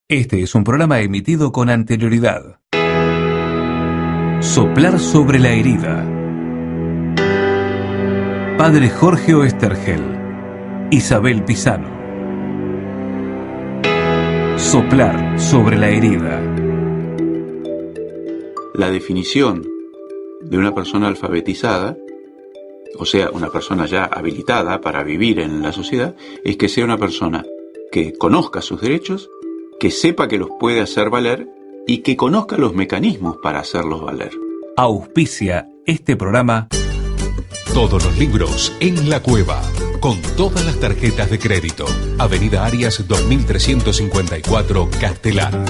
Este es un programa emitido con anterioridad. Soplar sobre la herida. Padre Jorge Oesterhel, Isabel Pisano. Soplar sobre la herida. La definición de una persona alfabetizada, o sea, una persona ya habilitada para vivir en la sociedad, es que sea una persona que conozca sus derechos, que sepa que los puede hacer valer y que conozca los mecanismos para hacerlos valer. Auspicia este programa. Todos los libros en La Cueva, con todas las tarjetas de crédito. Avenida Arias 2354, Castelar.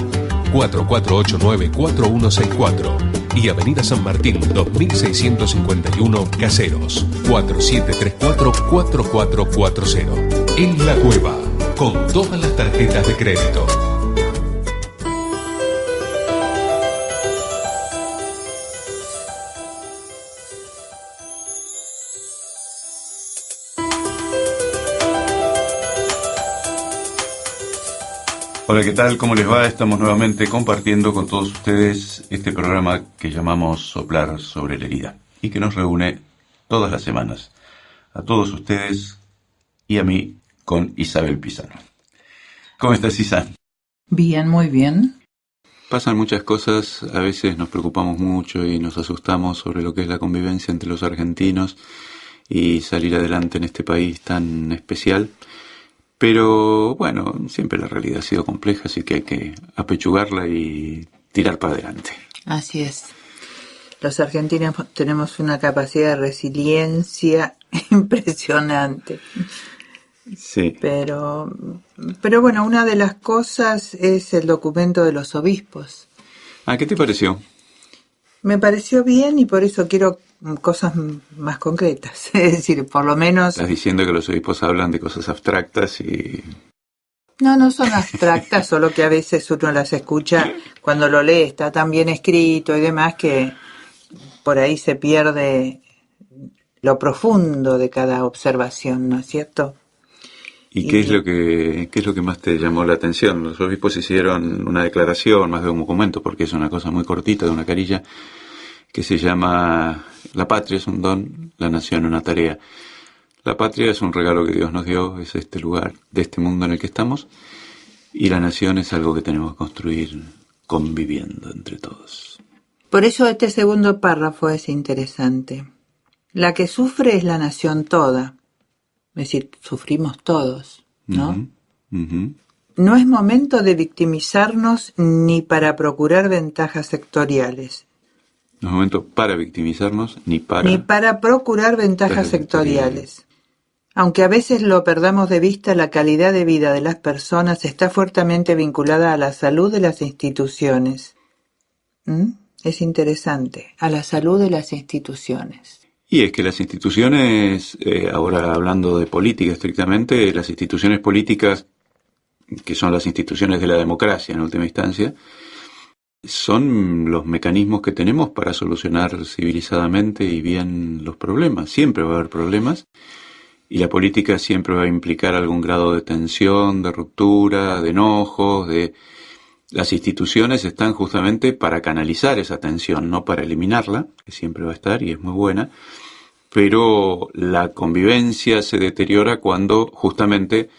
4489-4164 y Avenida San Martín 2651, Caseros. 4734-4440. En La Cueva, con todas las tarjetas de crédito. Hola, ¿qué tal? ¿Cómo les va? Estamos nuevamente compartiendo con todos ustedes este programa que llamamos Soplar sobre la herida y que nos reúne todas las semanas a todos ustedes y a mí con Isabel Pisano. ¿Cómo estás, Isa? Bien, muy bien. Pasan muchas cosas, a veces nos preocupamos mucho y nos asustamos sobre lo que es la convivencia entre los argentinos y salir adelante en este país tan especial. Pero bueno, siempre la realidad ha sido compleja, así que hay que apechugarla y tirar para adelante. Así es. Los argentinos tenemos una capacidad de resiliencia impresionante. Sí. Pero bueno, una de las cosas es el documento de los obispos. ¿Qué te pareció? Me pareció bien y por eso quiero cosas más concretas. Es decir, por lo menos... Estás diciendo que los obispos hablan de cosas abstractas y... No son abstractas, solo que a veces uno las escucha cuando lo lee, está tan bien escrito y demás que por ahí se pierde lo profundo de cada observación, ¿no es cierto? ¿Y qué es lo que más te llamó la atención? Los obispos hicieron una declaración, más de un documento, porque es una cosa muy cortita, de una carilla, que se llama La patria es un don, la nación una tarea. La patria es un regalo que Dios nos dio, es este lugar, de este mundo en el que estamos, y la nación es algo que tenemos que construir conviviendo entre todos. Por eso este segundo párrafo es interesante. La que sufre es la nación toda. Es decir, sufrimos todos, ¿no? No es momento de victimizarnos ni para procurar ventajas sectoriales. No es momento para victimizarnos ni para procurar ventajas sectoriales. Aunque a veces lo perdamos de vista, la calidad de vida de las personas está fuertemente vinculada a la salud de las instituciones. Es interesante, a la salud de las instituciones. Y es que las instituciones, ahora hablando de política estrictamente, las instituciones políticas, que son las instituciones de la democracia en última instancia, son los mecanismos que tenemos para solucionar civilizadamente y bien los problemas. Siempre va a haber problemas y la política siempre va a implicar algún grado de tensión, de ruptura, de enojos, Las instituciones están justamente para canalizar esa tensión, no para eliminarla, que siempre va a estar y es muy buena, pero la convivencia se deteriora cuando justamente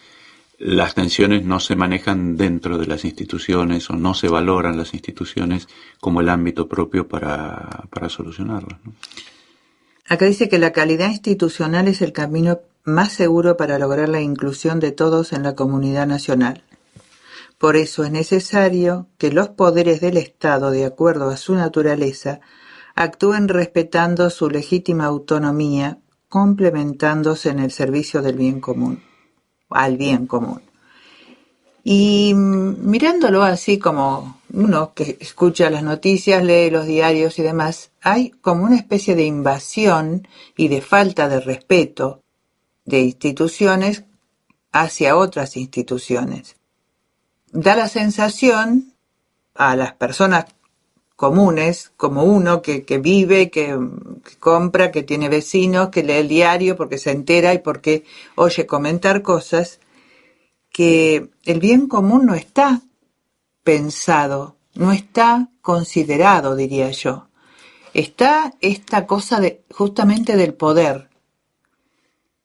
las tensiones no se manejan dentro de las instituciones o no se valoran las instituciones como el ámbito propio para solucionarlas, ¿no? Acá dice que la calidad institucional es el camino más seguro para lograr la inclusión de todos en la comunidad nacional. Por eso es necesario que los poderes del Estado, de acuerdo a su naturaleza, actúen respetando su legítima autonomía, complementándose en el servicio del bien común, al bien común. Y mirándolo así como uno que escucha las noticias, lee los diarios y demás, hay como una especie de invasión y de falta de respeto de instituciones hacia otras instituciones. Da la sensación a las personas comunes, como uno que vive, que compra, que tiene vecinos, que lee el diario porque se entera y porque oye comentar cosas, que el bien común no está pensado, no está considerado, diría yo. Está esta cosa justamente del poder,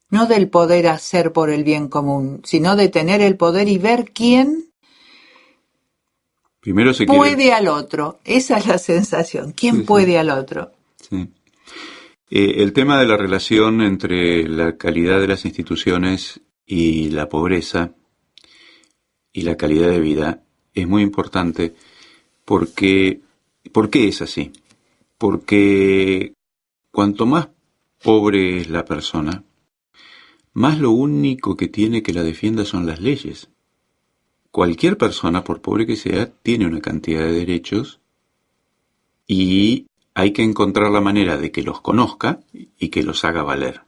no del poder hacer por el bien común, sino de tener el poder y ver quién Primero se puede quiere... al otro. Esa es la sensación. ¿Quién Sí, puede sí. al otro? Sí. El tema de la relación entre la calidad de las instituciones y la pobreza y la calidad de vida es muy importante porque... ¿Por qué es así? Porque cuanto más pobre es la persona, más lo único que tiene que la defienda son las leyes. Cualquier persona, por pobre que sea, tiene una cantidad de derechos y hay que encontrar la manera de que los conozca y que los haga valer.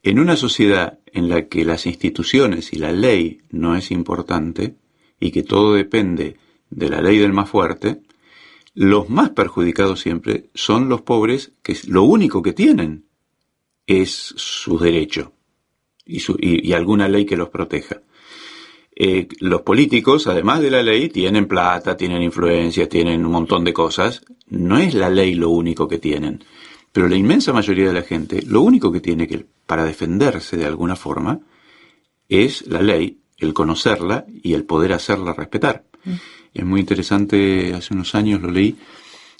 En una sociedad en la que las instituciones y la ley no es importante y que todo depende de la ley del más fuerte, los más perjudicados siempre son los pobres, que lo único que tienen es su derecho y alguna ley que los proteja. Los políticos, además de la ley, tienen plata, tienen influencia, tienen un montón de cosas. No es la ley lo único que tienen. Pero la inmensa mayoría de la gente, lo único que tiene que para defenderse de alguna forma es la ley, el conocerla y el poder hacerla respetar. Es muy interesante, hace unos años lo leí,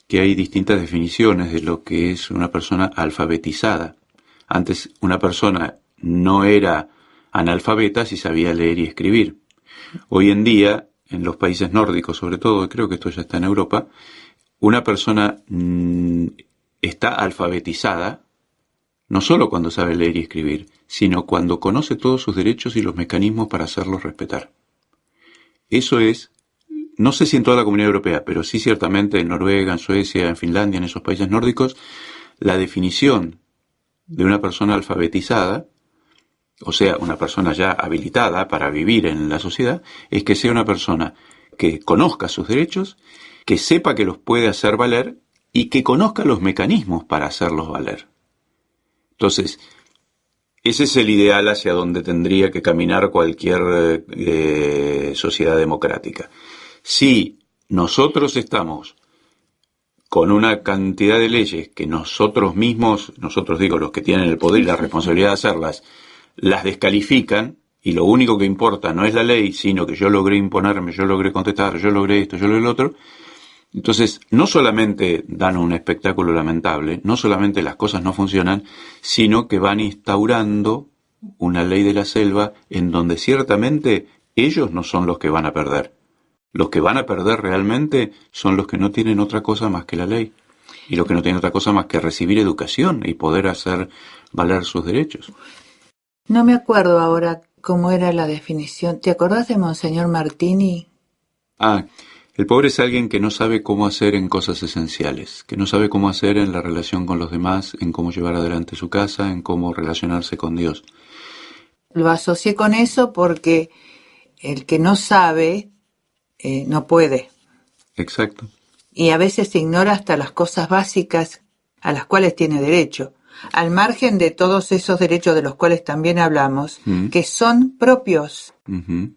que hay distintas definiciones de lo que es una persona alfabetizada. Antes una persona no era analfabeta si sabía leer y escribir. Hoy en día, en los países nórdicos sobre todo, creo que esto ya está en Europa, una persona está alfabetizada no solo cuando sabe leer y escribir, sino cuando conoce todos sus derechos y los mecanismos para hacerlos respetar. Eso es, no sé si en toda la Comunidad Europea, pero sí ciertamente en Noruega, en Suecia, en Finlandia, en esos países nórdicos, la definición de una persona alfabetizada, o sea, una persona ya habilitada para vivir en la sociedad, es que sea una persona que conozca sus derechos, que sepa que los puede hacer valer y que conozca los mecanismos para hacerlos valer. Entonces, ese es el ideal hacia donde tendría que caminar cualquier sociedad democrática. Si nosotros estamos con una cantidad de leyes que nosotros mismos, nosotros digo, los que tienen el poder y la responsabilidad de hacerlas, las descalifican, y lo único que importa no es la ley, sino que yo logré imponerme, yo logré contestar, yo logré esto, yo logré lo otro, entonces no solamente dan un espectáculo lamentable, no solamente las cosas no funcionan, sino que van instaurando una ley de la selva en donde ciertamente ellos no son los que van a perder. Los que van a perder realmente son los que no tienen otra cosa más que la ley, y los que no tienen otra cosa más que recibir educación y poder hacer valer sus derechos. No me acuerdo ahora cómo era la definición. ¿Te acordás de Monseñor Martini? El pobre es alguien que no sabe cómo hacer en cosas esenciales, que no sabe cómo hacer en la relación con los demás, en cómo llevar adelante su casa, en cómo relacionarse con Dios. Lo asocié con eso porque el que no sabe no puede. Exacto. Y a veces ignora hasta las cosas básicas a las cuales tiene derecho, al margen de todos esos derechos de los cuales también hablamos, que son propios,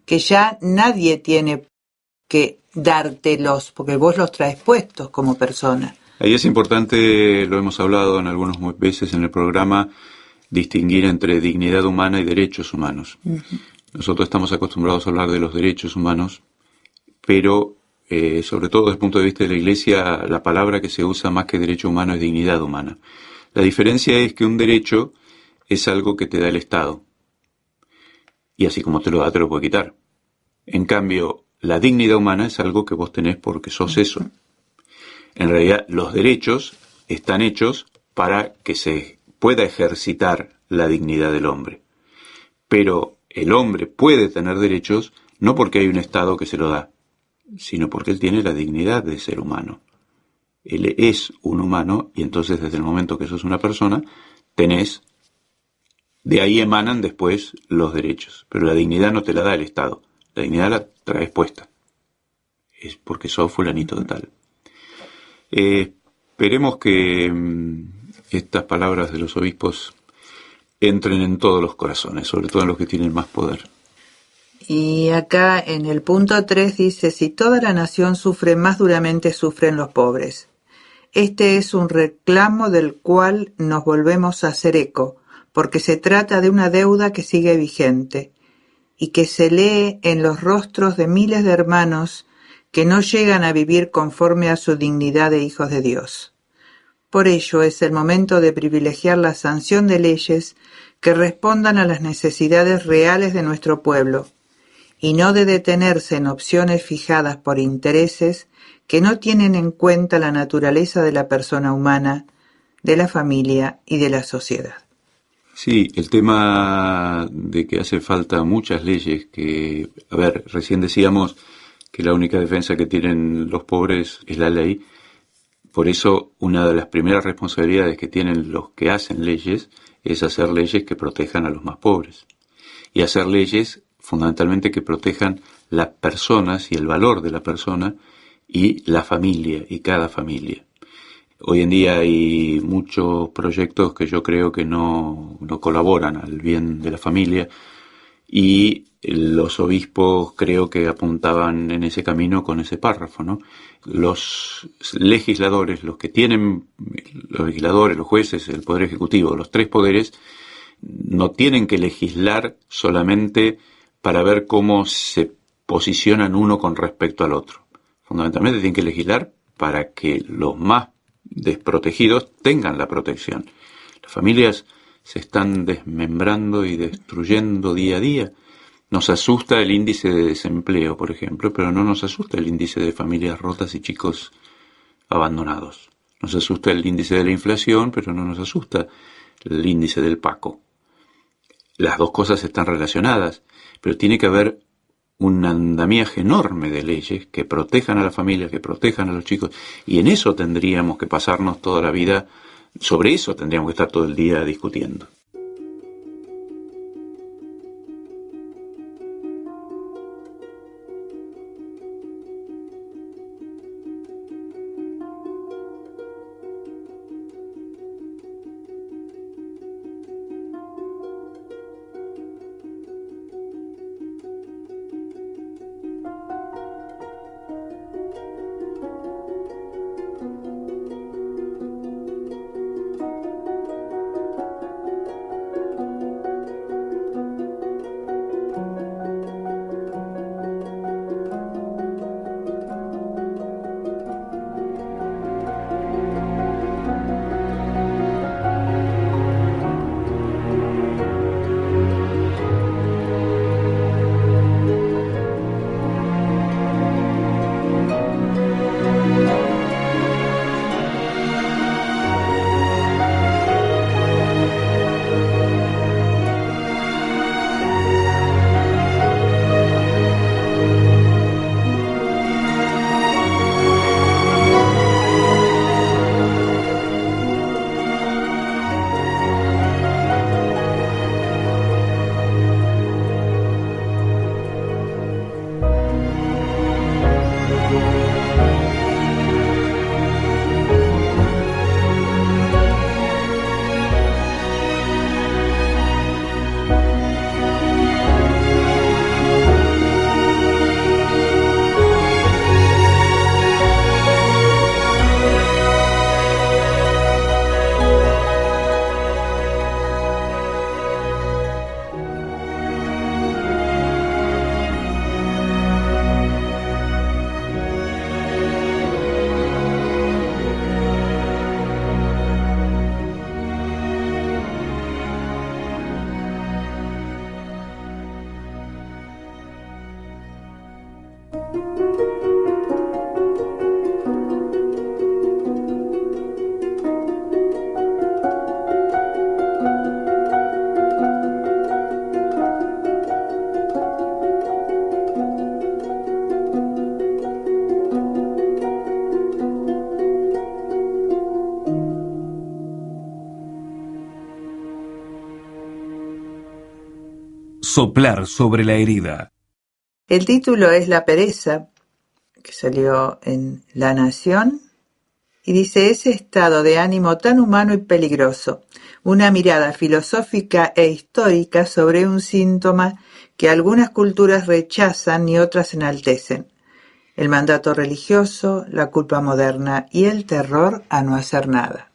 que ya nadie tiene que dártelos, porque vos los traes puestos como persona. Ahí es importante, lo hemos hablado en algunas veces en el programa, distinguir entre dignidad humana y derechos humanos. Nosotros estamos acostumbrados a hablar de los derechos humanos, pero sobre todo desde el punto de vista de la Iglesia, la palabra que se usa más que derecho humano es dignidad humana. La diferencia es que un derecho es algo que te da el Estado, y así como te lo da, te lo puede quitar. En cambio, la dignidad humana es algo que vos tenés porque sos eso. En realidad, los derechos están hechos para que se pueda ejercitar la dignidad del hombre. Pero el hombre puede tener derechos no porque hay un Estado que se lo da, sino porque él tiene la dignidad de ser humano. Él es un humano y entonces desde el momento que sos una persona, de ahí emanan después los derechos. Pero la dignidad no te la da el Estado, la dignidad la traes puesta. Es porque sos fulanito de tal. Esperemos que estas palabras de los obispos entren en todos los corazones, sobre todo en los que tienen más poder. Y acá en el punto 3 dice, si toda la nación sufre, más duramente sufren los pobres. Este es un reclamo del cual nos volvemos a hacer eco, porque se trata de una deuda que sigue vigente y que se lee en los rostros de miles de hermanos que no llegan a vivir conforme a su dignidad de hijos de Dios. Por ello es el momento de privilegiar la sanción de leyes que respondan a las necesidades reales de nuestro pueblo, y no de detenerse en opciones fijadas por intereses que no tienen en cuenta la naturaleza de la persona humana, de la familia y de la sociedad. Sí, el tema de que hace falta muchas leyes que, recién decíamos que la única defensa que tienen los pobres es la ley. Por eso, una de las primeras responsabilidades que tienen los que hacen leyes es hacer leyes que protejan a los más pobres. Y hacer leyes fundamentalmente que protejan las personas y el valor de la persona y la familia y cada familia. Hoy en día hay muchos proyectos que yo creo que no colaboran al bien de la familia, y los obispos creo que apuntaban en ese camino con ese párrafo, ¿no? Los legisladores, los legisladores, los jueces, el Poder Ejecutivo, los tres poderes, no tienen que legislar solamente para ver cómo se posicionan uno con respecto al otro. Fundamentalmente tienen que legislar para que los más desprotegidos tengan la protección. Las familias se están desmembrando y destruyendo día a día. Nos asusta el índice de desempleo, por ejemplo, pero no nos asusta el índice de familias rotas y chicos abandonados. Nos asusta el índice de la inflación, pero no nos asusta el índice del PACO. Las dos cosas están relacionadas, pero tiene que haber un andamiaje enorme de leyes que protejan a la familia, que protejan a los chicos, y en eso tendríamos que pasarnos toda la vida, sobre eso tendríamos que estar todo el día discutiendo. Soplar sobre la herida. El título es La pereza, que salió en La Nación, y dice: ese estado de ánimo tan humano y peligroso, una mirada filosófica e histórica sobre un síntoma que algunas culturas rechazan y otras enaltecen: el mandato religioso, la culpa moderna y el terror a no hacer nada.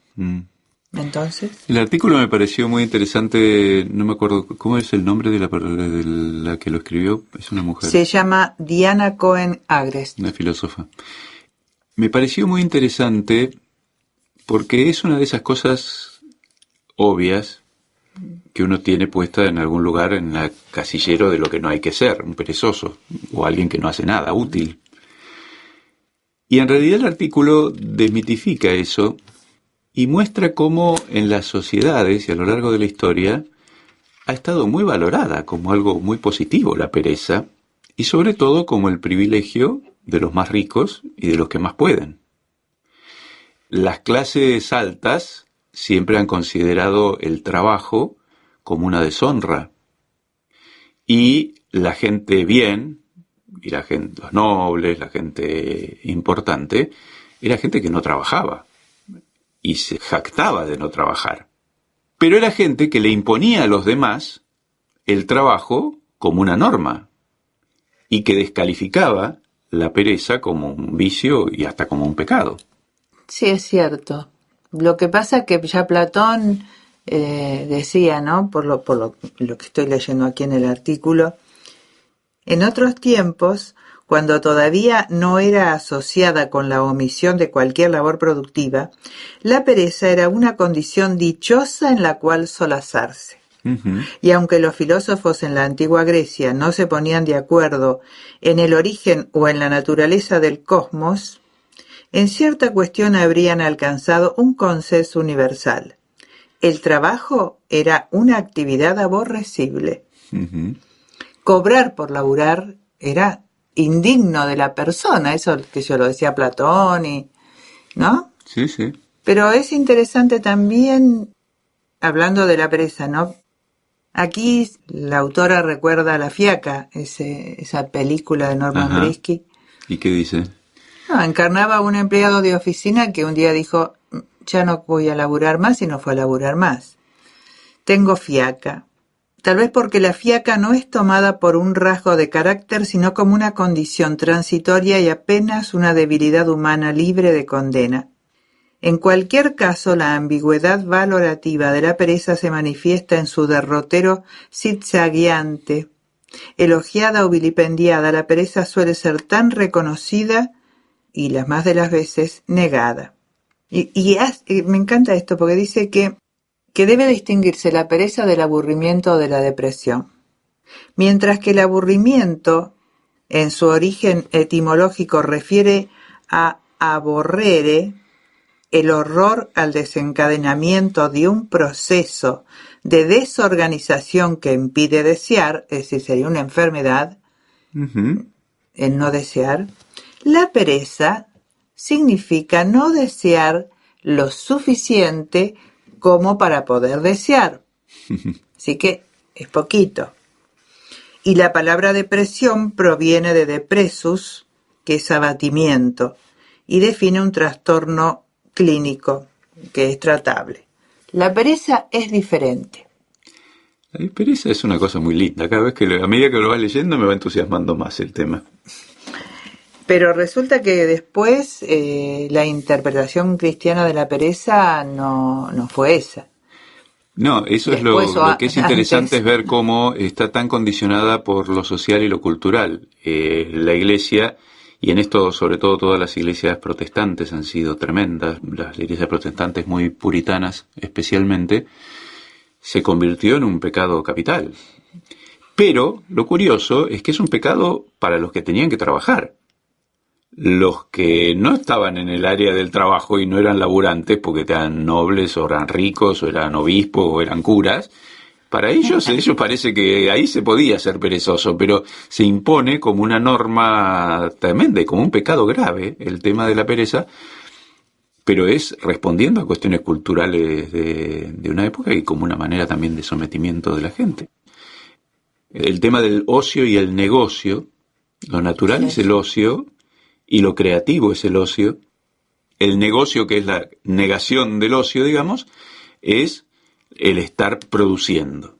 Entonces, el artículo me pareció muy interesante. No me acuerdo cómo es el nombre de la que lo escribió. Es una mujer. Se llama Diana Cohen Agrest, una filósofa. Me pareció muy interesante porque es una de esas cosas obvias que uno tiene puesta en algún lugar en el casillero de lo que no hay que ser, un perezoso o alguien que no hace nada útil. Y en realidad el artículo desmitifica eso y muestra cómo en las sociedades y a lo largo de la historia ha estado muy valorada como algo muy positivo la pereza, y sobre todo como el privilegio de los más ricos y de los que más pueden. Las clases altas siempre han considerado el trabajo como una deshonra, y la gente bien, y la gente, los nobles, la gente importante, era gente que no trabajaba y se jactaba de no trabajar. Pero era gente que le imponía a los demás el trabajo como una norma y que descalificaba la pereza como un vicio y hasta como un pecado. sí, es cierto. Lo que pasa es que ya Platón decía, ¿no? Por lo que estoy leyendo aquí en el artículo, en otros tiempos, cuando todavía no era asociada con la omisión de cualquier labor productiva, la pereza era una condición dichosa en la cual solazarse. Y aunque los filósofos en la antigua Grecia no se ponían de acuerdo en el origen o en la naturaleza del cosmos, en cierta cuestión habrían alcanzado un consenso universal: el trabajo era una actividad aborrecible. Cobrar por laburar era indigno de la persona, eso que yo lo decía Platón, ¿no? Sí, sí. Pero es interesante también, hablando de la pereza, ¿no? Aquí la autora recuerda a La Fiaca, esa película de Norman Brisky. ¿Y qué dice? No, encarnaba a un empleado de oficina que un día dijo: ya no voy a laburar más, y no fue a laburar más. Tengo fiaca. Tal vez porque la fiaca no es tomada por un rasgo de carácter, sino como una condición transitoria y apenas una debilidad humana libre de condena. En cualquier caso, la ambigüedad valorativa de la pereza se manifiesta en su derrotero zigzagueante. Elogiada o vilipendiada, la pereza suele ser tan reconocida y las más de las veces negada. Y me encanta esto porque dice que debe distinguirse la pereza del aburrimiento o de la depresión. Mientras que el aburrimiento, en su origen etimológico, refiere a aborrere, el horror al desencadenamiento de un proceso de desorganización que impide desear, es decir, sería una enfermedad, el no desear. La pereza significa no desear lo suficiente como para poder desear. Así que es poquito. Y la palabra depresión proviene de depressus, que es abatimiento, y define un trastorno clínico que es tratable. La pereza es diferente. La pereza es una cosa muy linda. Cada vez a medida que lo vas leyendo me va entusiasmando más el tema. Pero resulta que después la interpretación cristiana de la pereza no fue esa. No, eso después, es lo que es interesante, es ver cómo está tan condicionada por lo social y lo cultural. La Iglesia, y en esto sobre todo todas las iglesias protestantes han sido tremendas, las iglesias protestantes muy puritanas especialmente, se convirtió en un pecado capital. Pero lo curioso es que es un pecado para los que tenían que trabajar. Los que no estaban en el área del trabajo y no eran laburantes porque eran nobles o eran ricos o eran obispos o eran curas, para ellos parece que ahí se podía ser perezoso, pero se impone como una norma tremenda y como un pecado grave el tema de la pereza, pero es respondiendo a cuestiones culturales de una época y como una manera también de sometimiento de la gente. El tema del ocio y el negocio, lo natural es el ocio y lo creativo es el ocio. El negocio, que es la negación del ocio, digamos, es el estar produciendo.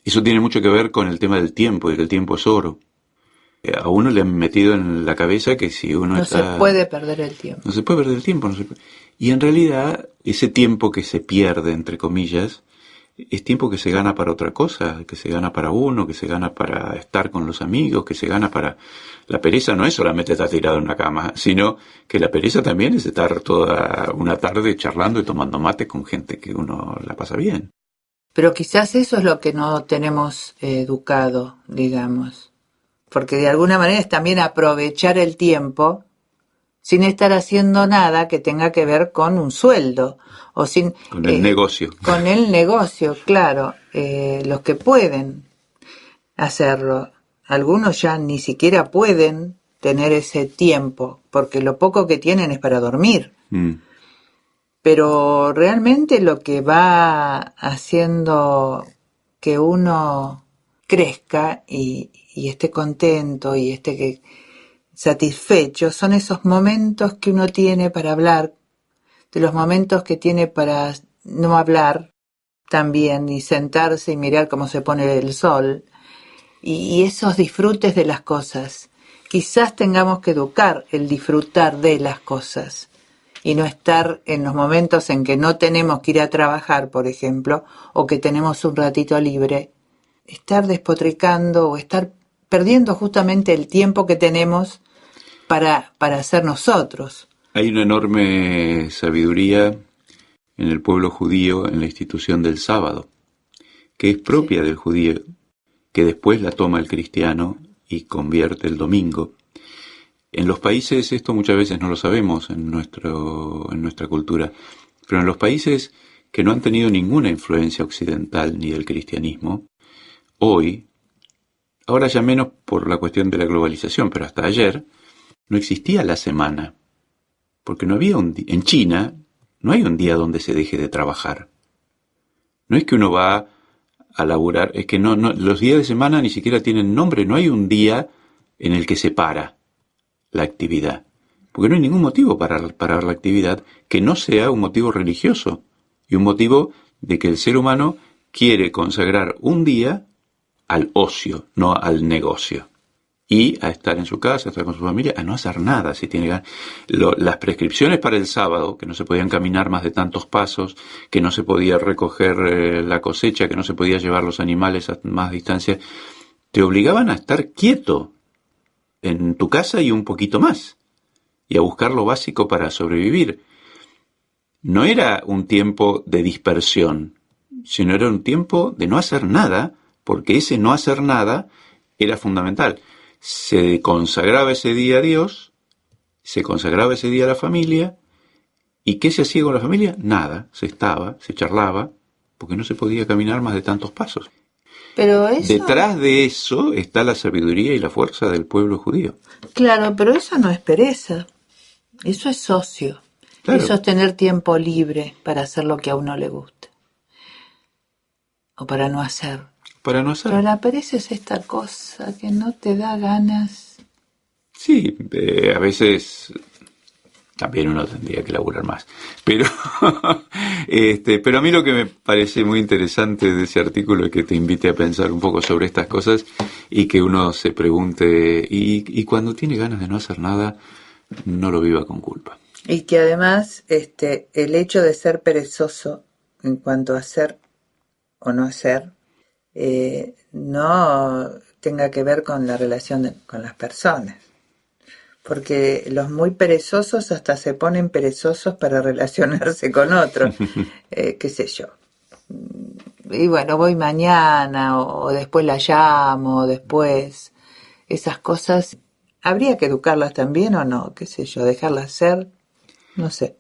Eso tiene mucho que ver con el tema del tiempo, y que el tiempo es oro. A uno le han metido en la cabeza que si uno No está... se puede perder el tiempo. No se puede perder el tiempo. Y en realidad, ese tiempo que se pierde, entre comillas, es tiempo que se gana para otra cosa, que se gana para uno, que se gana para estar con los amigos, que se gana para... La pereza no es solamente estar tirado en una cama, sino que la pereza también es estar toda una tarde charlando y tomando mate con gente que uno la pasa bien. Pero quizás eso es lo que no tenemos educado, digamos. Porque de alguna manera es también aprovechar el tiempo sin estar haciendo nada que tenga que ver con un sueldo o sin Con el negocio. Con el negocio, claro. Los que pueden hacerlo, algunos ya ni siquiera pueden tener ese tiempo porque lo poco que tienen es para dormir. Pero realmente lo que va haciendo que uno crezca y esté contento y esté satisfecho son esos momentos que uno tiene para hablar, de los momentos que tiene para no hablar también y sentarse y mirar cómo se pone el sol y esos disfrutes de las cosas. Quizás tengamos que educar el disfrutar de las cosas y no estar en los momentos en que no tenemos que ir a trabajar, por ejemplo, o que tenemos un ratito libre, estar despotricando o estar perdiendo justamente el tiempo que tenemos para ser nosotros. Hay una enorme sabiduría en el pueblo judío en la institución del sábado, que es propia del judío, que después la toma el cristiano y convierte el domingo. En los países, esto muchas veces no lo sabemos en nuestra cultura, pero en los países que no han tenido ninguna influencia occidental ni del cristianismo, hoy, ahora ya menos por la cuestión de la globalización, pero hasta ayer, no existía la semana, porque no había en China no hay un día donde se deje de trabajar. No es que uno va a laburar, es que no, los días de semana ni siquiera tienen nombre, no hay un día en el que se para la actividad, porque no hay ningún motivo para parar la actividad que no sea un motivo religioso y un motivo de que el ser humano quiere consagrar un día al ocio, no al negocio, y a estar en su casa, a estar con su familia, a no hacer nada si tiene ganas. Las prescripciones para el sábado, que no se podían caminar más de tantos pasos, que no se podía recoger la cosecha, que no se podía llevar los animales a más distancia, te obligaban a estar quieto en tu casa y un poquito más, y a buscar lo básico para sobrevivir. No era un tiempo de dispersión, sino era un tiempo de no hacer nada, porque ese no hacer nada era fundamental. Se consagraba ese día a Dios, se consagraba ese día a la familia, ¿y qué se hacía con la familia? Nada, se charlaba, porque no se podía caminar más de tantos pasos. Pero eso... Detrás de eso está la sabiduría y la fuerza del pueblo judío. Claro, pero eso no es pereza, eso es ocio. Claro. Eso es tener tiempo libre para hacer lo que a uno le gusta. O para no hacer. Para no hacer. Pero la pereza es esta cosa que no te da ganas. Sí, a veces también uno tendría que laburar más. Pero, pero a mí lo que me parece muy interesante de ese artículo es que te invite a pensar un poco sobre estas cosas y que uno se pregunte, y cuando tiene ganas de no hacer nada, no lo viva con culpa. Y que además el hecho de ser perezoso en cuanto a hacer o no hacer, no tenga que ver con la relación con las personas. Porque los muy perezosos hasta se ponen perezosos para relacionarse con otros, qué sé yo. Y bueno, voy mañana o después la llamo, después. Esas cosas, ¿habría que educarlas también o no? Qué sé yo, dejarlas ser, no sé.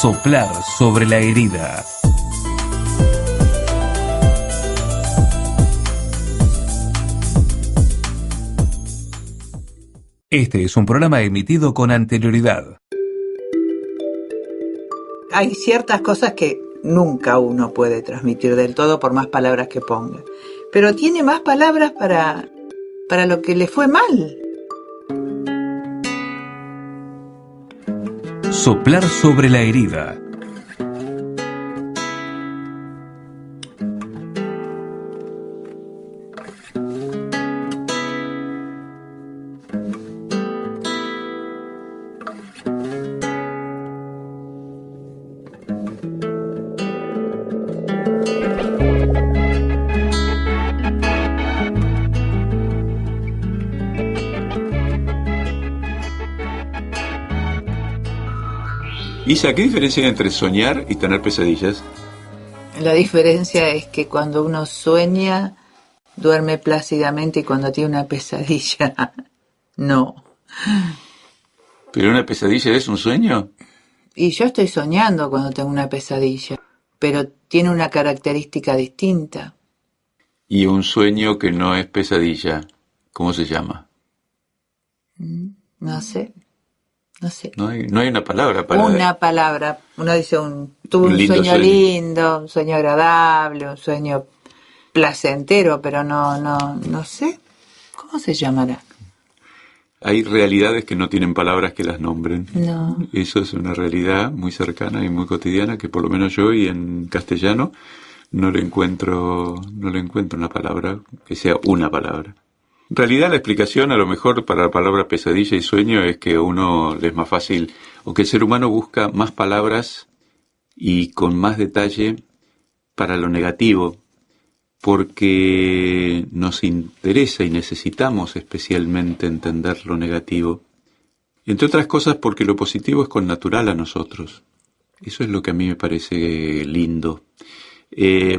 Soplar sobre la herida. Este es un programa emitido con anterioridad. Hay ciertas cosas que nunca uno puede transmitir del todo por más palabras que ponga. Pero tiene más palabras para lo que le fue mal. Soplar sobre la herida. Isa, ¿qué diferencia hay entre soñar y tener pesadillas? La diferencia es que cuando uno sueña, duerme plácidamente y cuando tiene una pesadilla, no. ¿Pero una pesadilla es un sueño? Y yo estoy soñando cuando tengo una pesadilla, pero tiene una característica distinta. ¿Y un sueño que no es pesadilla, cómo se llama? No sé. No hay una palabra para... Una palabra. Uno dice tuve un sueño lindo, un sueño agradable, un sueño placentero, pero no sé. ¿Cómo se llamará? Hay realidades que no tienen palabras que las nombren. No. Eso es una realidad muy cercana y muy cotidiana que por lo menos yo y en castellano no le encuentro una palabra que sea una palabra. En realidad la explicación a lo mejor para la palabra pesadilla y sueño es que a uno le es más fácil, o que el ser humano busca más palabras y con más detalle para lo negativo, porque nos interesa y necesitamos especialmente entender lo negativo Entre otras cosas porque lo positivo es connatural a nosotros. Eso es lo que a mí me parece lindo.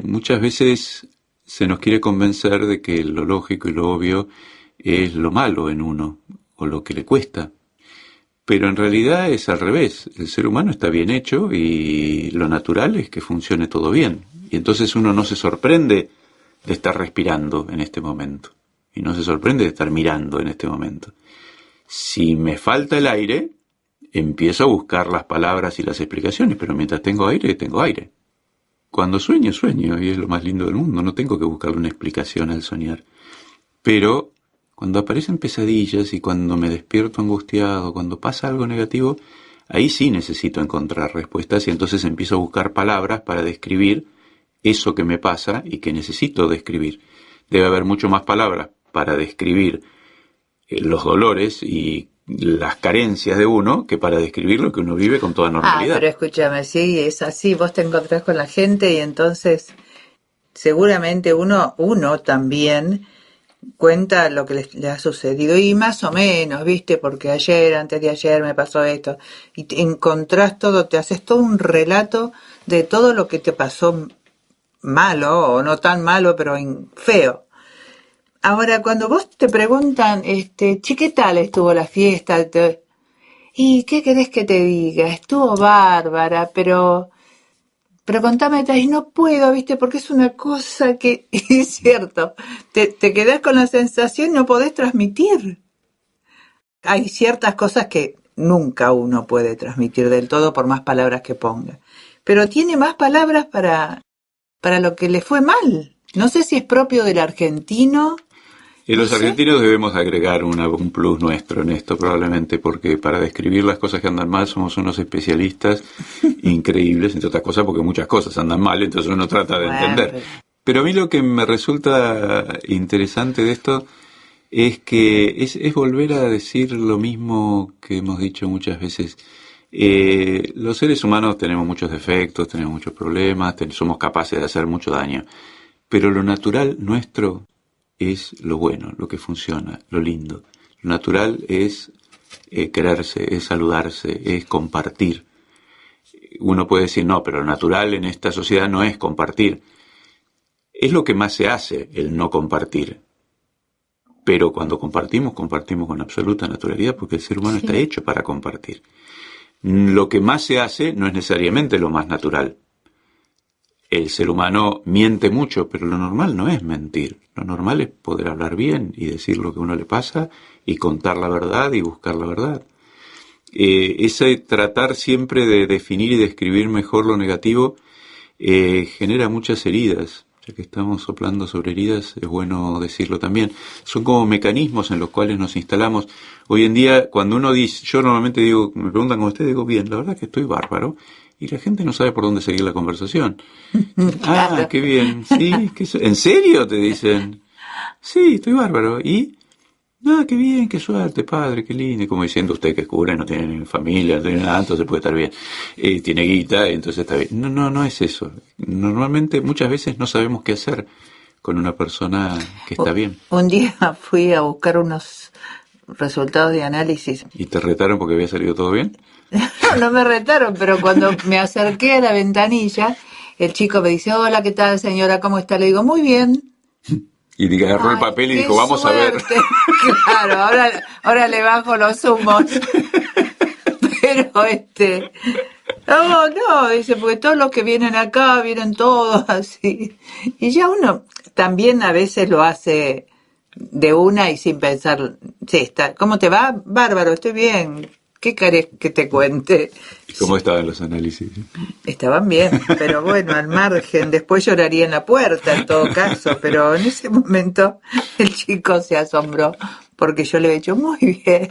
Muchas veces se nos quiere convencer de que lo lógico y lo obvio es lo malo en uno, o lo que le cuesta. Pero en realidad es al revés. El ser humano está bien hecho y lo natural es que funcione todo bien. Y entonces uno no se sorprende de estar respirando en este momento. Y no se sorprende de estar mirando en este momento. Si me falta el aire, empiezo a buscar las palabras y las explicaciones, pero mientras tengo aire, tengo aire. Cuando sueño, sueño, y es lo más lindo del mundo. No tengo que buscarle una explicación al soñar. Pero cuando aparecen pesadillas y cuando me despierto angustiado, cuando pasa algo negativo, ahí sí necesito encontrar respuestas y entonces empiezo a buscar palabras para describir eso que me pasa y que necesito describir. Debe haber mucho más palabras para describir los dolores y las carencias de uno que para describir lo que uno vive con toda normalidad. Pero escúchame, sí, es así, vos te encontrás con la gente y entonces seguramente uno también cuenta lo que le ha sucedido y más o menos, ¿viste? Porque ayer, antes de ayer me pasó esto y te encontrás todo, te haces todo un relato de todo lo que te pasó malo o no tan malo, pero feo. Ahora, cuando vos te preguntan, che, ¿qué tal estuvo la fiesta? ¿Y qué querés que te diga? Estuvo bárbara, pero contame, y no puedo, ¿viste? Porque es una cosa que, es cierto, te quedás con la sensación y no podés transmitir. Hay ciertas cosas que nunca uno puede transmitir del todo por más palabras que ponga. Pero tiene más palabras para lo que le fue mal. No sé si es propio del argentino. Y los argentinos debemos agregar un plus nuestro en esto probablemente, porque para describir las cosas que andan mal somos unos especialistas increíbles, entre otras cosas porque muchas cosas andan mal, entonces uno trata de entender. Pero a mí lo que me resulta interesante de esto es que es volver a decir lo mismo que hemos dicho muchas veces. Los seres humanos tenemos muchos defectos, tenemos muchos problemas, somos capaces de hacer mucho daño, pero lo natural nuestro es lo bueno, lo que funciona, lo lindo. Lo natural es quererse, es saludarse, es compartir. Uno puede decir, no, pero lo natural en esta sociedad no es compartir. Es lo que más se hace, el no compartir. Pero cuando compartimos con absoluta naturalidad, porque el ser humano está hecho para compartir. Lo que más se hace no es necesariamente lo más natural. El ser humano miente mucho, pero lo normal no es mentir. Lo normal es poder hablar bien y decir lo que a uno le pasa y contar la verdad y buscar la verdad. Ese tratar siempre de definir y describir mejor lo negativo genera muchas heridas. Ya que estamos soplando sobre heridas, es bueno decirlo también. Son como mecanismos en los cuales nos instalamos. Hoy en día, cuando uno dice, yo normalmente digo, me preguntan cómo estoy, digo, bien, la verdad que estoy bárbaro. Y la gente no sabe por dónde seguir la conversación. Ah, qué bien. ¿Sí? ¿En serio? Te dicen. Sí, estoy bárbaro. ¿Y? Ah, qué bien, qué suerte, padre, qué lindo. Como diciendo usted que es cura y no tiene familia, no tiene nada, entonces puede estar bien. Tiene guita, entonces está bien. No es eso. Normalmente, muchas veces no sabemos qué hacer con una persona que está bien. Un día fui a buscar unos resultados de análisis. ¿Y te retaron porque había salido todo bien? No me retaron, pero cuando me acerqué a la ventanilla, el chico me dice, hola, ¿qué tal, señora? ¿Cómo está? Le digo, muy bien. Y te agarró el papel y dijo, vamos suerte. A ver. Claro, ahora le bajo los humos. Pero no, dice, porque todos los que vienen acá, vienen todos así. Y ya uno también a veces lo hace de una y sin pensar, sí, ¿cómo te va? Bárbaro, estoy bien. ¿Qué querés que te cuente? ¿Y cómo estaban los análisis? Estaban bien, pero bueno, al margen. Después lloraría en la puerta, en todo caso. Pero en ese momento el chico se asombró porque yo le he dicho muy bien.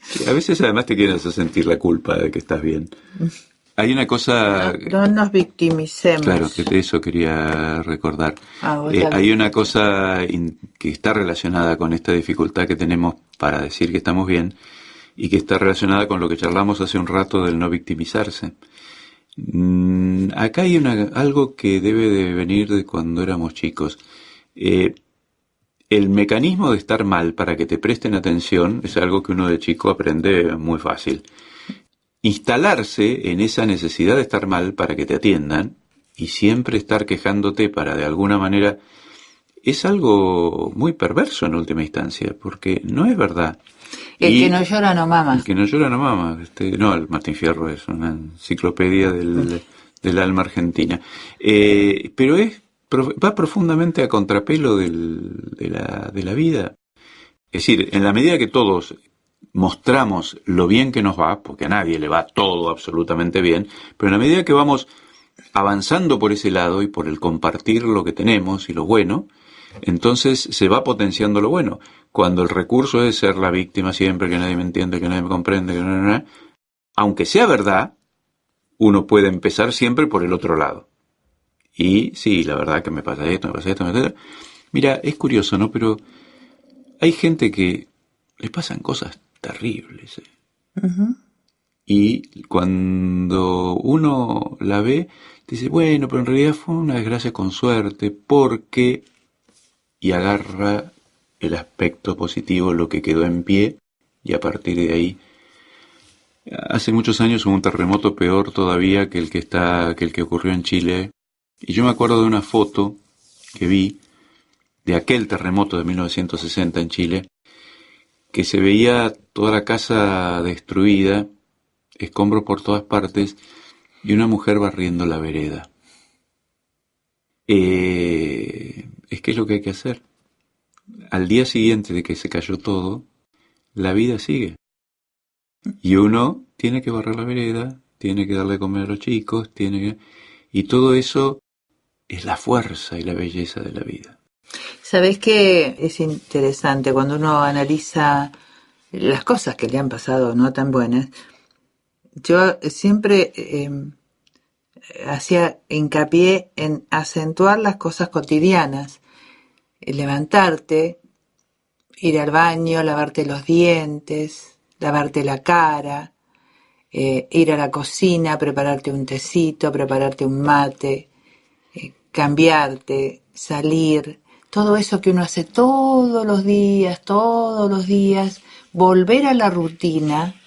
Sí, a veces además te quieren hacer sentir la culpa de que estás bien. Hay una cosa... No nos victimicemos. Claro, que de eso quería recordar. Hay una cosa que está relacionada con esta dificultad que tenemos para decir que estamos bien, y que está relacionada con lo que charlamos hace un rato del no victimizarse. Acá hay algo que debe de venir de cuando éramos chicos. el mecanismo de estar mal para que te presten atención es algo que uno de chico aprende muy fácil. Instalarse en esa necesidad de estar mal para que te atiendan y siempre estar quejándote para de alguna manera es algo muy perverso en última instancia, porque no es verdad. El que no llora no mama. El que no llora no mama. No, el Martín Fierro es una enciclopedia del alma argentina. Pero va profundamente a contrapelo de la vida. Es decir, en la medida que todos mostramos lo bien que nos va, porque a nadie le va todo absolutamente bien, pero en la medida que vamos avanzando por ese lado y por el compartir lo que tenemos y lo bueno, entonces se va potenciando lo bueno. Cuando el recurso es ser la víctima siempre, que nadie me entiende, que nadie me comprende, aunque sea verdad, uno puede empezar siempre por el otro lado. Y sí, la verdad que me pasa esto, me pasa esto, me pasa esto. Mira, es curioso, ¿no? Pero hay gente que le pasan cosas terribles. Uh-huh. Y cuando uno la ve, dice, bueno, pero en realidad fue una desgracia con suerte, porque... y agarra el aspecto positivo, lo que quedó en pie, y a partir de ahí. Hace muchos años hubo un terremoto peor todavía que el que ocurrió en Chile, y yo me acuerdo de una foto que vi de aquel terremoto de 1960 en Chile, que se veía toda la casa destruida, escombros por todas partes, y una mujer barriendo la vereda. Es que es lo que hay que hacer. Al día siguiente de que se cayó todo, la vida sigue. Y uno tiene que barrer la vereda, tiene que darle de comer a los chicos, y todo eso es la fuerza y la belleza de la vida. ¿Sabés qué es interesante cuando uno analiza las cosas que le han pasado no tan buenas? Yo siempre hacía hincapié en acentuar las cosas cotidianas. Levantarte, ir al baño, lavarte los dientes, lavarte la cara, ir a la cocina, prepararte un tecito, prepararte un mate, cambiarte, salir, todo eso que uno hace todos los días, volver a la rutina,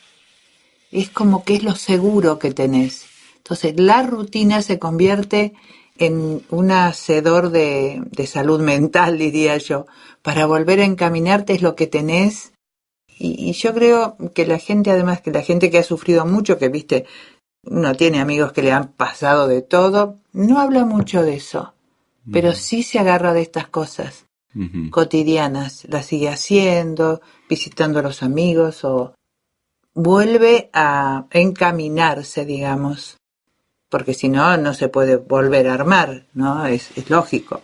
es como que es lo seguro que tenés. Entonces la rutina se convierte en un hacedor de salud mental, diría yo. Para volver a encaminarte es lo que tenés. Y yo creo que la gente, además, que la gente que ha sufrido mucho, que viste, uno tiene amigos que le han pasado de todo, no habla mucho de eso, pero sí se agarra de estas cosas cotidianas, las sigue haciendo, visitando a los amigos, o vuelve a encaminarse, digamos, porque si no, no se puede volver a armar, ¿no? Es lógico.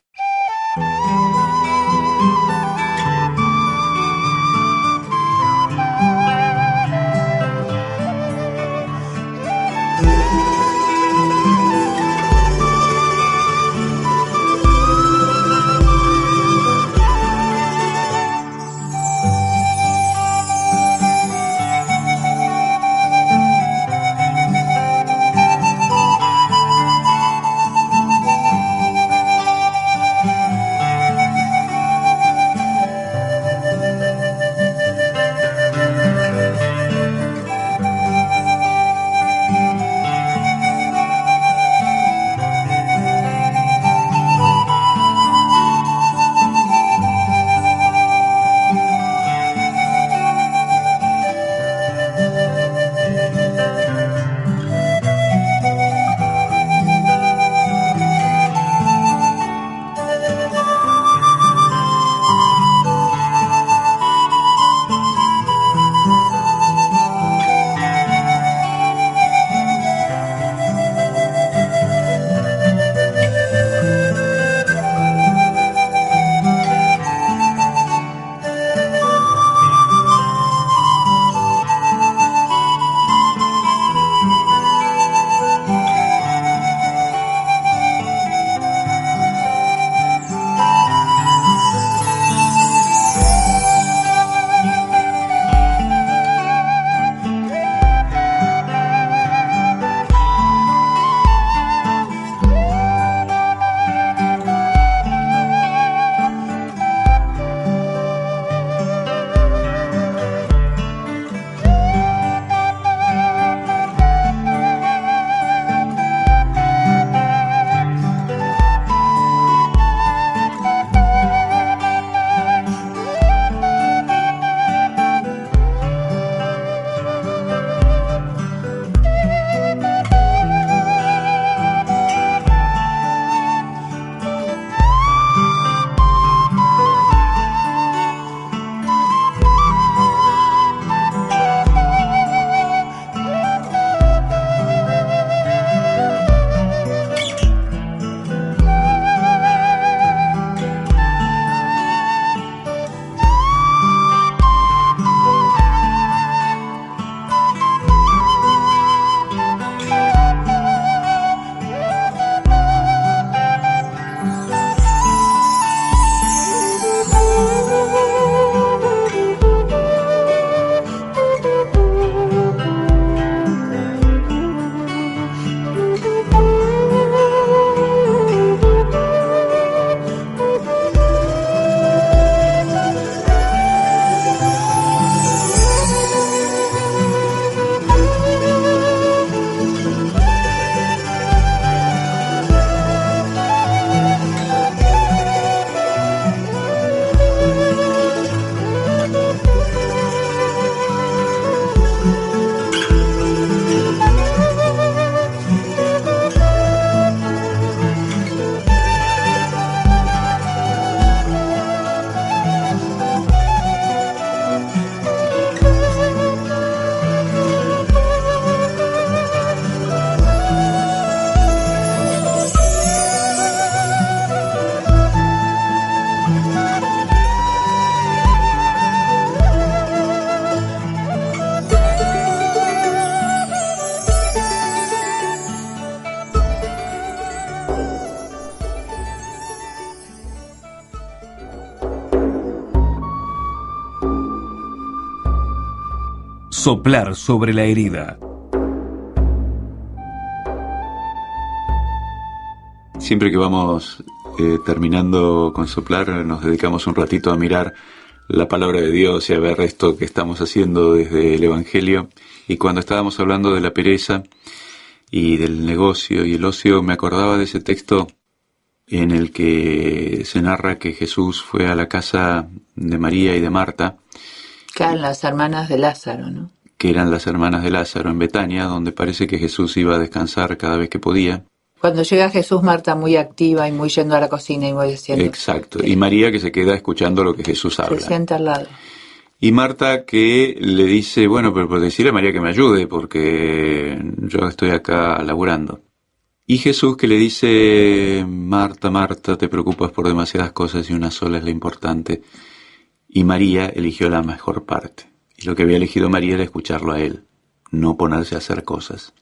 Soplar sobre la herida. Siempre que vamos terminando con soplar, nos dedicamos un ratito a mirar la palabra de Dios y a ver esto que estamos haciendo desde el Evangelio. Y cuando estábamos hablando de la pereza y del negocio y el ocio, me acordaba de ese texto en el que se narra que Jesús fue a la casa de María y de Marta, Que eran las hermanas de Lázaro, ¿no? que eran las hermanas de Lázaro en Betania, donde parece que Jesús iba a descansar cada vez que podía. Cuando llega Jesús, Marta muy activa y muy yendo a la cocina y muy diciendo... Exacto. Y María que se queda escuchando lo que Jesús habla. Se sienta al lado. Y Marta que le dice, bueno, pero por decirle a María que me ayude, porque yo estoy acá laburando. Y Jesús que le dice, Marta, Marta, te preocupas por demasiadas cosas y una sola es la importante. Y María eligió la mejor parte. Y lo que había elegido María era escucharlo a él, no ponerse a hacer cosas.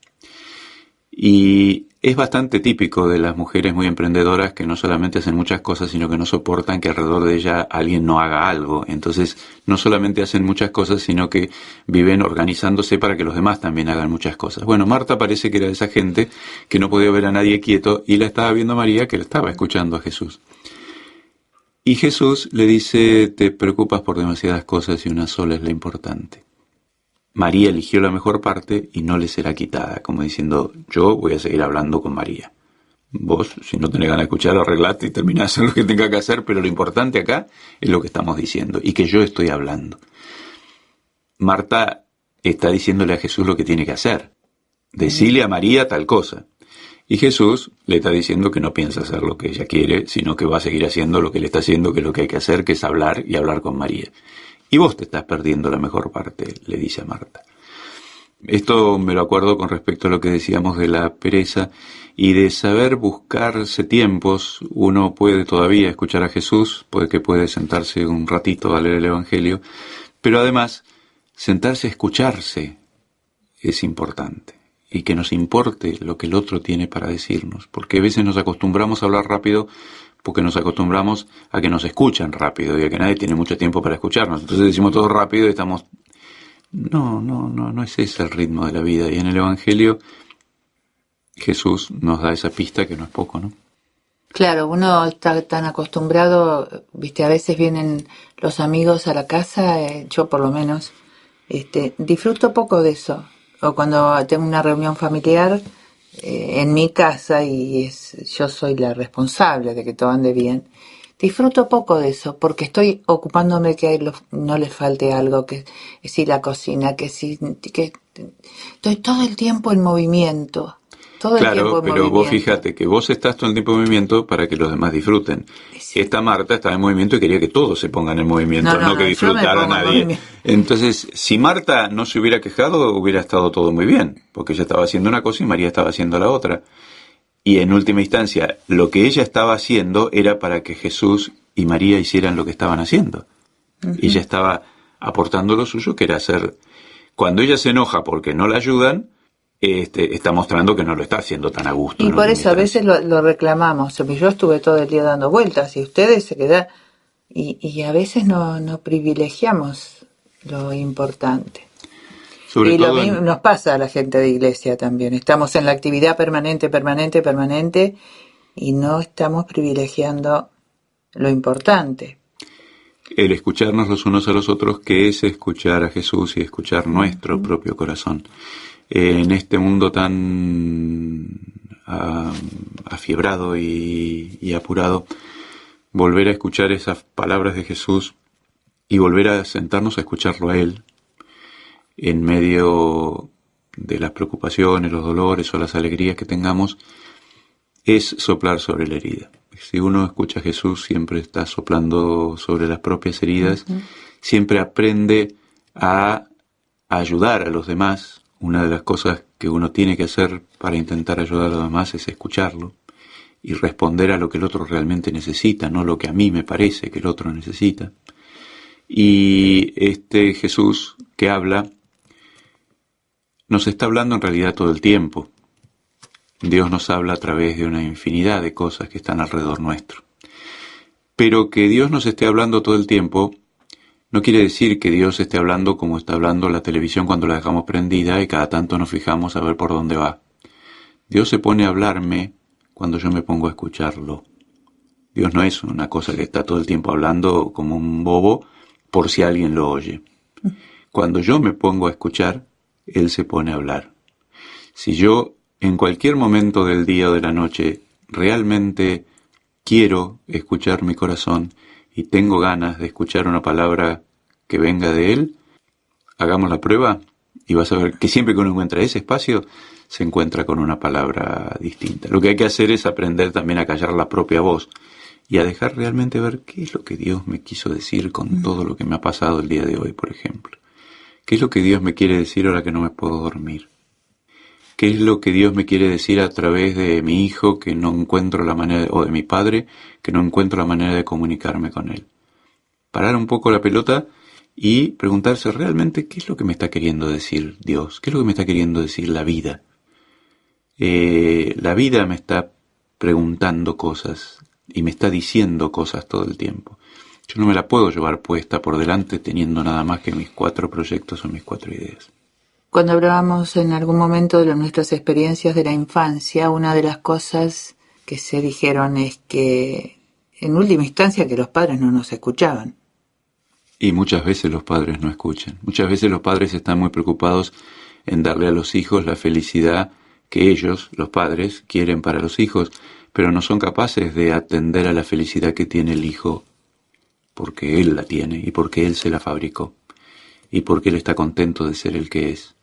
Y es bastante típico de las mujeres muy emprendedoras que no solamente hacen muchas cosas, sino que no soportan que alrededor de ella alguien no haga algo. Entonces, no solamente hacen muchas cosas, sino que viven organizándose para que los demás también hagan muchas cosas. Bueno, Marta parece que era de esa gente que no podía ver a nadie quieto y la estaba viendo a María, que le estaba escuchando a Jesús. Y Jesús le dice, te preocupas por demasiadas cosas y una sola es la importante. María eligió la mejor parte y no le será quitada, como diciendo, yo voy a seguir hablando con María. Vos, si no tenés ganas de escuchar, arreglate y terminás haciendo lo que tenga que hacer, pero lo importante acá es lo que estamos diciendo y que yo estoy hablando. Marta está diciéndole a Jesús lo que tiene que hacer. Decile a María tal cosa. Y Jesús le está diciendo que no piensa hacer lo que ella quiere, sino que va a seguir haciendo lo que le está haciendo, que es lo que hay que hacer, que es hablar y hablar con María. Y vos te estás perdiendo la mejor parte, le dice a Marta. Esto me lo acuerdo con respecto a lo que decíamos de la pereza y de saber buscarse tiempos. Uno puede todavía escuchar a Jesús, puede sentarse un ratito a leer el Evangelio, pero además sentarse a escucharse es importante. Y que nos importe lo que el otro tiene para decirnos, porque a veces nos acostumbramos a hablar rápido porque nos acostumbramos a que nos escuchan rápido y a que nadie tiene mucho tiempo para escucharnos. Entonces decimos todo rápido y estamos... No es ese el ritmo de la vida. Y en el Evangelio Jesús nos da esa pista que no es poco, ¿no? Claro, uno está tan acostumbrado, viste, a veces vienen los amigos a la casa, yo por lo menos, disfruto poco de eso. O cuando tengo una reunión familiar en mi casa y yo soy la responsable de que todo ande bien, disfruto poco de eso porque estoy ocupándome de que no les falte algo, que si la cocina, que estoy todo el tiempo en movimiento. Claro, pero vos fíjate que vos estás todo el tiempo en movimiento para que los demás disfruten. Sí. Esta Marta estaba en movimiento y quería que todos se pongan en movimiento, no que disfrutara nadie. Entonces, si Marta no se hubiera quejado, hubiera estado todo muy bien, porque ella estaba haciendo una cosa y María estaba haciendo la otra. Y en última instancia, lo que ella estaba haciendo era para que Jesús y María hicieran lo que estaban haciendo. Uh-huh. Ella estaba aportando lo suyo, que era hacer... Cuando ella se enoja porque no la ayudan, está mostrando que no lo está haciendo tan a gusto. Y por eso a veces lo reclamamos. Yo estuve todo el día dando vueltas y ustedes se quedan... Y a veces no privilegiamos lo importante. Sobre y todo lo mismo nos pasa a la gente de iglesia también. Estamos en la actividad permanente y no estamos privilegiando lo importante. El escucharnos los unos a los otros, que es escuchar a Jesús y escuchar nuestro propio corazón. En este mundo tan afiebrado y apurado, volver a escuchar esas palabras de Jesús y volver a sentarnos a escucharlo a Él en medio de las preocupaciones, los dolores o las alegrías que tengamos, es soplar sobre la herida. Si uno escucha a Jesús, siempre está soplando sobre las propias heridas, siempre aprende a ayudar a los demás. Una de las cosas que uno tiene que hacer para intentar ayudar a los demás es escucharlo y responder a lo que el otro realmente necesita, no lo que a mí me parece que el otro necesita. Y este Jesús que habla, nos está hablando en realidad todo el tiempo. Dios nos habla a través de una infinidad de cosas que están alrededor nuestro. Pero que Dios nos esté hablando todo el tiempo No quiere decir que Dios esté hablando como está hablando la televisión cuando la dejamos prendida y cada tanto nos fijamos a ver por dónde va. Dios se pone a hablarme cuando yo me pongo a escucharlo. Dios no es una cosa que está todo el tiempo hablando como un bobo por si alguien lo oye. Cuando yo me pongo a escuchar, Él se pone a hablar. Si yo en cualquier momento del día o de la noche realmente quiero escuchar mi corazón y tengo ganas de escuchar una palabra que venga de Él, hagamos la prueba y vas a ver que siempre que uno encuentra ese espacio, se encuentra con una palabra distinta. Lo que hay que hacer es aprender también a callar la propia voz y a dejar realmente ver qué es lo que Dios me quiso decir con todo lo que me ha pasado el día de hoy, por ejemplo. ¿Qué es lo que Dios me quiere decir ahora que no me puedo dormir? ¿Qué es lo que Dios me quiere decir a través de mi hijo que no encuentro la manera, o de mi padre que no encuentro la manera de comunicarme con él? Parar un poco la pelota y preguntarse realmente qué es lo que me está queriendo decir Dios, qué es lo que me está queriendo decir la vida. La vida me está preguntando cosas y me está diciendo cosas todo el tiempo. Yo no me la puedo llevar puesta por delante teniendo nada más que mis 4 proyectos o mis 4 ideas. Cuando hablábamos en algún momento de nuestras experiencias de la infancia, una de las cosas que se dijeron es que, en última instancia, que los padres no nos escuchaban. Y muchas veces los padres no escuchan. Muchas veces los padres están muy preocupados en darle a los hijos la felicidad que ellos, los padres, quieren para los hijos, pero no son capaces de atender a la felicidad que tiene el hijo porque él la tiene y porque él se la fabricó y porque él está contento de ser el que es.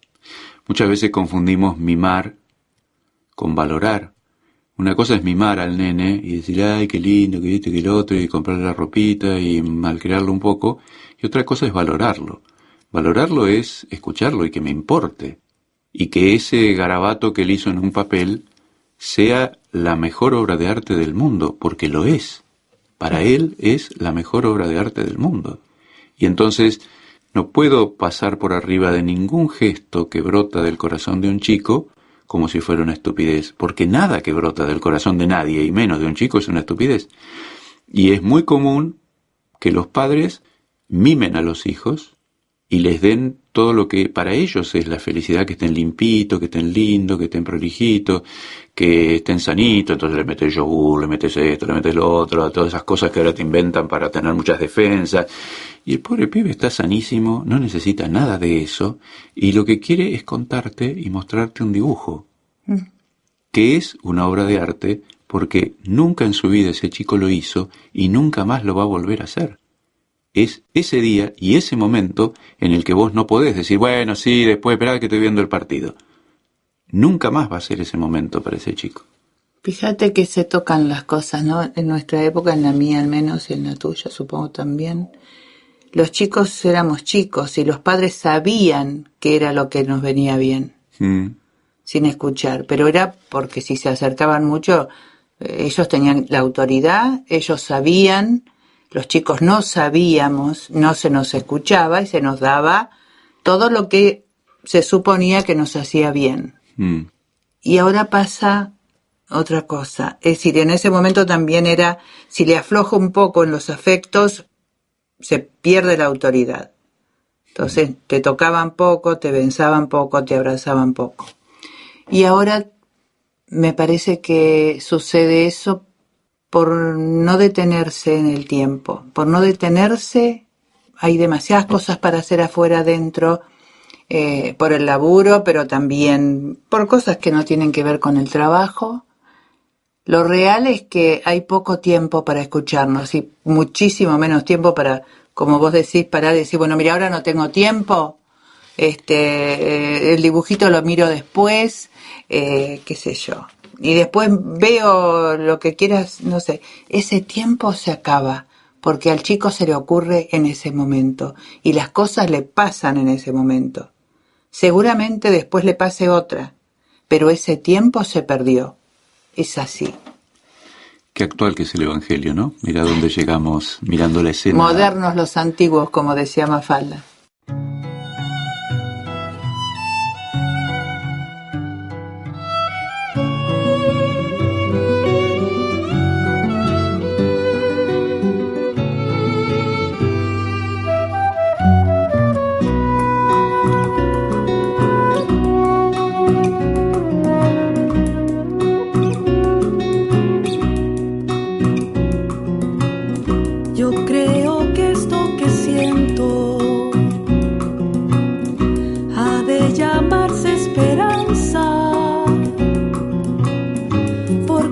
Muchas veces confundimos mimar con valorar. Una cosa es mimar al nene y decir, ay, qué lindo, que esto, que lo otro, y comprarle la ropita y malcriarlo un poco, y otra cosa es valorarlo. Valorarlo es escucharlo y que me importe, y que ese garabato que él hizo en un papel sea la mejor obra de arte del mundo, porque lo es. Para él es la mejor obra de arte del mundo. Y entonces no puedo pasar por arriba de ningún gesto que brota del corazón de un chico como si fuera una estupidez, porque nada que brota del corazón de nadie, y menos de un chico, es una estupidez. Y es muy común que los padres mimen a los hijos y les den todo lo que para ellos es la felicidad, que estén limpitos, que estén lindos, que estén prolijitos, que estén sanitos. Entonces le metes yogur, le metes esto, le metes lo otro, todas esas cosas que ahora te inventan para tener muchas defensas. Y el pobre pibe está sanísimo, no necesita nada de eso, y lo que quiere es contarte y mostrarte un dibujo, que es una obra de arte, porque nunca en su vida ese chico lo hizo y nunca más lo va a volver a hacer. Es ese día y ese momento en el que vos no podés decir, bueno, sí, después esperá que estoy viendo el partido. Nunca más va a ser ese momento para ese chico. Fíjate que se tocan las cosas, ¿no? En nuestra época, en la mía al menos y en la tuya supongo también, los chicos éramos chicos y los padres sabían que era lo que nos venía bien, sin escuchar, pero era porque si se acercaban mucho, ellos tenían la autoridad, ellos sabían. Los chicos no sabíamos, no se nos escuchaba y se nos daba todo lo que se suponía que nos hacía bien. Y ahora pasa otra cosa. Es decir, en ese momento también era, si le aflojo un poco en los afectos, se pierde la autoridad. Entonces te tocaban poco, te besaban poco, te abrazaban poco. Y ahora me parece que sucede eso por no detenerse en el tiempo. Por no detenerse, hay demasiadas cosas para hacer afuera, adentro, por el laburo, pero también por cosas que no tienen que ver con el trabajo. Lo real es que hay poco tiempo para escucharnos y muchísimo menos tiempo para, como vos decís, parar y decir, bueno, mira, ahora no tengo tiempo, el dibujito lo miro después, qué sé yo. Y después veo lo que quieras, no sé, ese tiempo se acaba, porque al chico se le ocurre en ese momento, y las cosas le pasan en ese momento. Seguramente después le pase otra, pero ese tiempo se perdió. Es así. Qué actual que es el Evangelio, ¿no? Mira dónde llegamos mirando la escena. Modernos los antiguos, como decía Mafalda.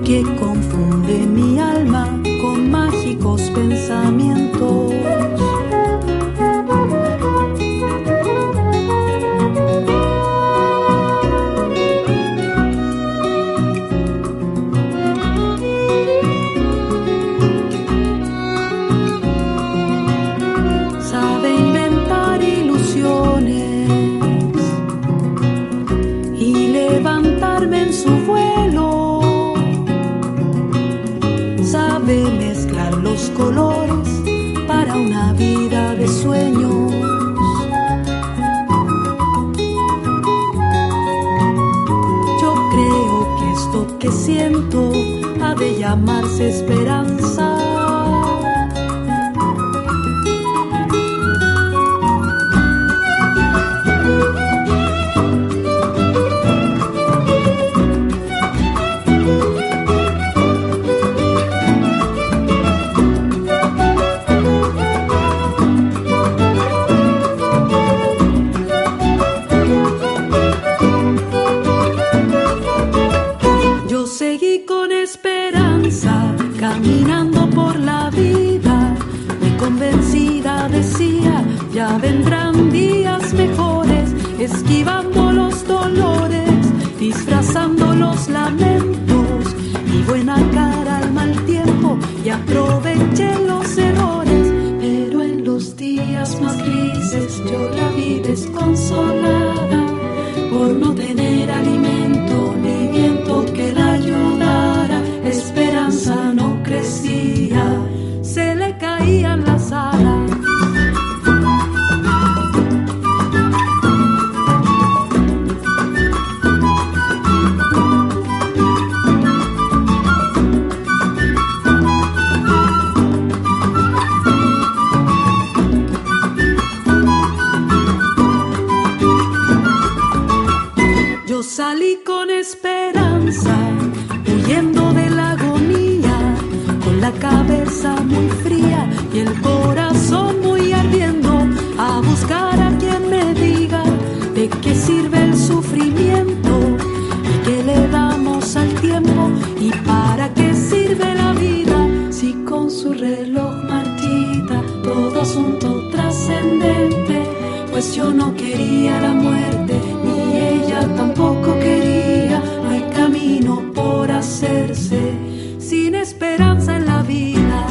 que confunde mi alma con mágicos pensamientos. Sabe inventar ilusiones y levantarme en su vuelo. Sabe mezclar los colores para una vida de sueños. Yo creo que esto que siento ha de llamarse esperanza. Seguí con esperanza, caminando por la vida, muy convencida decía, ya vendrán días mejores, esquivando los dolores, disfrazando los lamentos, y buena cara al mal tiempo, y aproveché los errores, pero en los días más grises yo la vi desconsolada, por no tener alimento ni viento que la ayudara, esperanza no crecía, se le caían las alas. Yo salí con esperanza, huyendo de la agonía, con la cabeza muy fría y el corazón muy ardiendo, a buscar a quien me diga de qué sirve el sufrimiento y qué le damos al tiempo y para qué sirve la vida, si con su reloj marchita todo asunto trascendente, pues yo no quería la muerte ni ella tampoco quería, no hay camino por hacerse sin esperanza en la vida.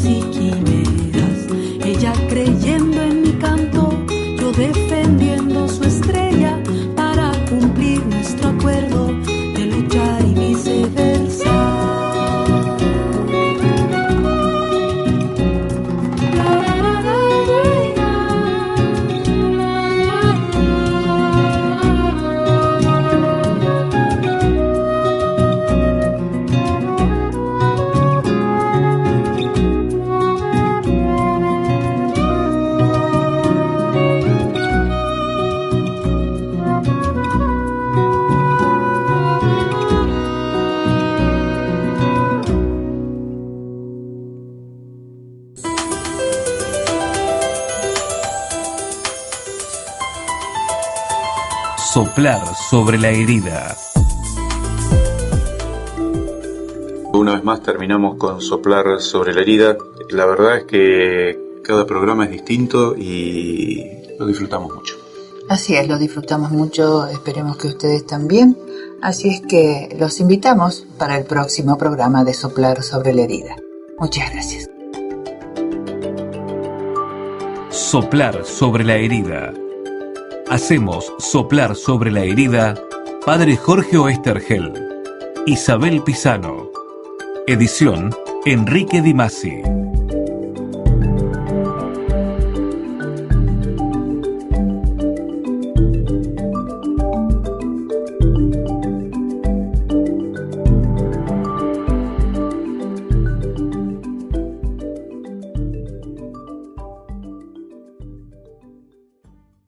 Y quimeras, ella creyendo en mi canto, yo defendiendo su estrella para cumplir nuestro acuerdo de luchar y viceversa. Soplar sobre la herida. Una vez más terminamos con Soplar sobre la herida. La verdad es que cada programa es distinto y lo disfrutamos mucho. Así es, lo disfrutamos mucho, esperemos que ustedes también. Así es que los invitamos para el próximo programa de Soplar sobre la herida. Muchas gracias. Soplar sobre la herida. Hacemos soplar sobre la herida Padre Jorge Oesterhel. Isabel Pisano. Edición Enrique Di Masi.